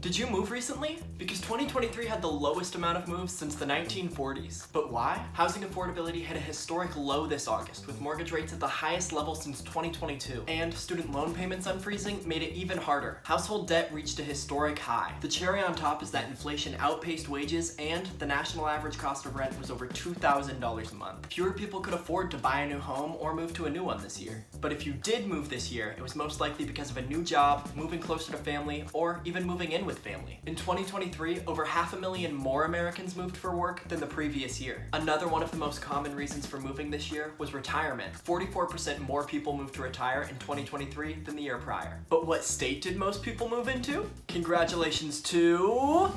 Did you move recently? Because 2023 had the lowest amount of moves since the 1940s. But why? Housing affordability hit a historic low this August, with mortgage rates at the highest level since 2022. And student loan payments unfreezing made it even harder. Household debt reached a historic high. The cherry on top is that inflation outpaced wages, and the national average cost of rent was over $2,000 a month. Fewer people could afford to buy a new home or move to a new one this year. But if you did move this year, it was most likely because of a new job, moving closer to family, or even moving in with family. In 2023, over 500,000 more Americans moved for work than the previous year. Another one of the most common reasons for moving this year was retirement. 44% more people moved to retire in 2023 than the year prior. But what state did most people move into? Congratulations to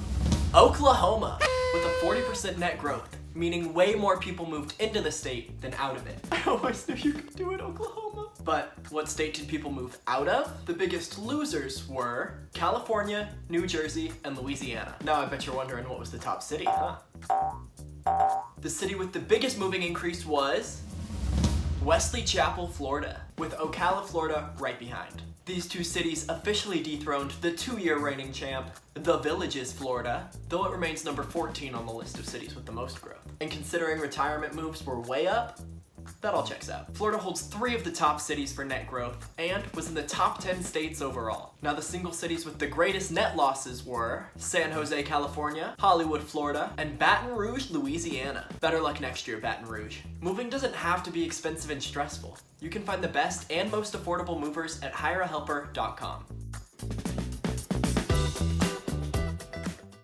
Oklahoma, with a 40% net growth, meaning way more people moved into the state than out of it. I always knew you could do it, Oklahoma. But what state did people move out of? The biggest losers were California, New Jersey, and Louisiana. Now I bet you're wondering what was the top city, huh? The city with the biggest moving increase was Wesley Chapel, Florida, with Ocala, Florida right behind. These two cities officially dethroned the 2-year reigning champ, The Villages, Florida, though it remains number 14 on the list of cities with the most growth. And considering retirement moves were way up, that all checks out. Florida holds 3 of the top cities for net growth and was in the top 10 states overall. Now the single cities with the greatest net losses were San Jose, California, Hollywood, Florida, and Baton Rouge, Louisiana. Better luck next year, Baton Rouge. Moving doesn't have to be expensive and stressful. You can find the best and most affordable movers at HireAHelper.com.